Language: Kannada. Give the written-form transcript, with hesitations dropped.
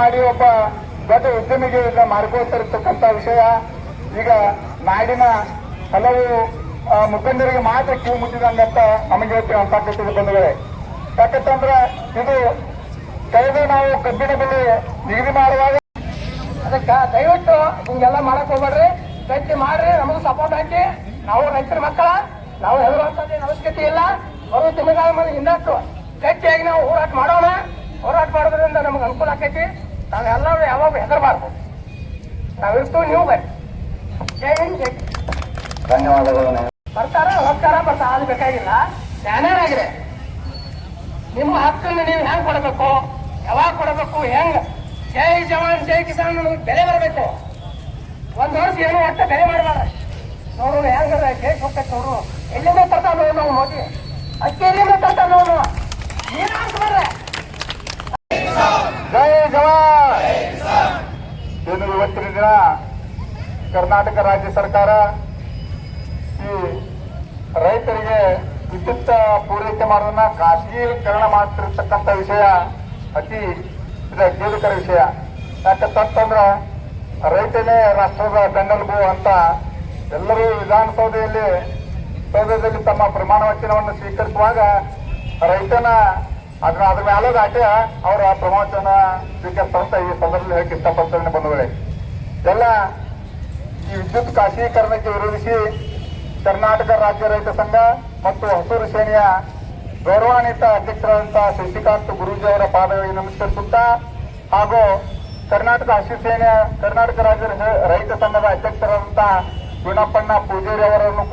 ಮಾಡಿ ಒಬ್ಬ ದೊಡ್ಡ ಉದ್ಯಮಿಗೆ ಈಗ ಮಾರ್ಗೋತ್ತರಿರ್ತಕ್ಕಂಥ ವಿಷಯ. ಈಗ ನಾಡಿನ ಹಲವು ಮುಖಂಡರಿಗೆ ಮಾತ್ರ ಕಿವಿ ಮುಟ್ಟಿದಂಗಂತ ನಮಗೆ ಸಾಕಷ್ಟು ಬಂಧುಗಳೇ. ಯಾಕಂತಂದ್ರೆ ಇದು ಕಳೆದ ನಾವು ಕಬ್ಬಿನ ಬೆಲೆ ನಿಗದಿ ಮಾಡುವಾಗ ಅದಕ್ಕ ದಯವಿಟ್ಟು ಹಿಂಗೆಲ್ಲ ಮಾಡಕ್ ಹೋಗ್ಬೇಡ್ರಿ. ಗಟ್ಟಿ ಮಾಡ್ರಿ, ನಮಗೂ ಸಪೋರ್ಟ್ ಹಾಕಿ. ನಾವು ರೈತರ ಮಕ್ಕಳ, ನಾವು ಹೆದರುವಂತದ್ದು ಅವಶ್ಯಕತೆ ಇಲ್ಲ. ಬರೋ ತಿಂಗಳ ಮೇಲೆ ಹಿಂದಟ್ಟು ಗಟ್ಟಿಯಾಗಿ ನಾವು ಹೋರಾಟ ಮಾಡೋಣ. ಹೋರಾಟ ಮಾಡೋದ್ರಿಂದ ನಮ್ಗೆ ಅನುಕೂಲ ಆಕೈತಿ. ನಾವೆಲ್ಲರೂ ಯಾವಾಗ ಹೆದರಬಾರ್ದು. ನಾವಿರ್ತೀವಿ, ನೀವು ಬರ್ರಿ. ಜೈ ಹಿಂದ್, ಜೈ. ಧನ್ಯವಾದಗಳು. ಬರ್ತಾರ ಹೋಗ್ತಾರ, ಅದು ಬೇಕಾಗಿಲ್ಲ. ಜ್ಞಾನರಾಗಿದೆ. ನಿಮ್ಮ ಹಕ್ಕನ್ನು ನೀವು ಹೆಂಗ್ ಕೊಡಬೇಕು, ಯಾವಾಗ ಕೊಡಬೇಕು, ಹೆಂಗ್. ಜೈ ಜವಾನ್ ಜೈ ಕಿಸಾನ್ ನಮಗೆ ಬೆಲೆ ಬರಬೇಕು. ಒಂದ್ ವರ್ಷ ಏನು ಒಟ್ಟ ಬೆಲೆ ಮಾಡಬಾರ. ನೋಡು ಹೆಂಗ ದೇಶ ಹೋಗ್ತೈತೆ ನೋಡು. ಎಲ್ಲಿಂದ ತರ್ತಾವ ನಾವು ಮೋದಿ, ಅಕ್ಕಿ ಎಲ್ಲಿಂದ ತರ್ತಾವ ನೋಡು. ನೀನು ಹಾಕ್ಬಾರ್ರೆ. ಜೈ ಜವಾನ್. ಏನು ಇವತ್ತಿನ ದಿನ ಕರ್ನಾಟಕ ರಾಜ್ಯ ಸರ್ಕಾರ ಈ ರೈತರಿಗೆ ವಿದ್ಯುತ್ ಪೂರೈಕೆ ಮಾಡೋದನ್ನ ಖಾಸಗೀಕರಣ ಮಾಡ್ತಿರ್ತಕ್ಕಂಥ ವಿಷಯ ಅತಿ ಖೇದಕರ ವಿಷಯ. ಯಾಕಂತಂದ್ರ ರೈತನೇ ರಾಷ್ಟ್ರದ ಬೆನ್ನೆಲುಬು ಅಂತ ಎಲ್ಲರೂ ವಿಧಾನಸೌಧದಲ್ಲಿ ತಮ್ಮ ಪ್ರಮಾಣ ವಚನವನ್ನು ಸ್ವೀಕರಿಸುವಾಗ ರೈತನ ಅದ್ರ ಮೇಲೆ ದಾಟಿ ಅವರ ಪ್ರಮಾಣ ವಚನ ಸ್ವೀಕರಿಸುವಂತ ಈ ಸಂದರ್ಭದಲ್ಲಿ ಹೇಳಕ್ಕೆ ಇಷ್ಟಪಡ್ತೇನೆ ಬಂಧುಗಳೇ. ಎಲ್ಲ ಈ ವಿದ್ಯುತ್ ಖಾಸಗೀಕರಣಕ್ಕೆ ವಿರೋಧಿಸಿ ಕರ್ನಾಟಕ ರಾಜ್ಯ ರೈತ ಸಂಘ ಮತ್ತು ಹಸೂರು ಸೇನೆಯ ಗೌರವಾನ್ವಿತ ಅಧ್ಯಕ್ಷರಾದಂತಹ ಶಶಿಕಾಂತ್ ಗುರೂಜಿ ಅವರ ಪಾದಗಳಿಗೆ ನಮಸ್ಕರಿಸುತ್ತಾ ಹಾಗೂ ಕರ್ನಾಟಕ ಹಸಿರು ಸೇನೆಯ ಕರ್ನಾಟಕ ರಾಜ್ಯ ರೈತ ಸಂಘದ ಅಧ್ಯಕ್ಷರಾದಂತಹ ಗುಣಪ್ಪಣ್ಣ ಪೂಜಾರಿ ಅವರನ್ನು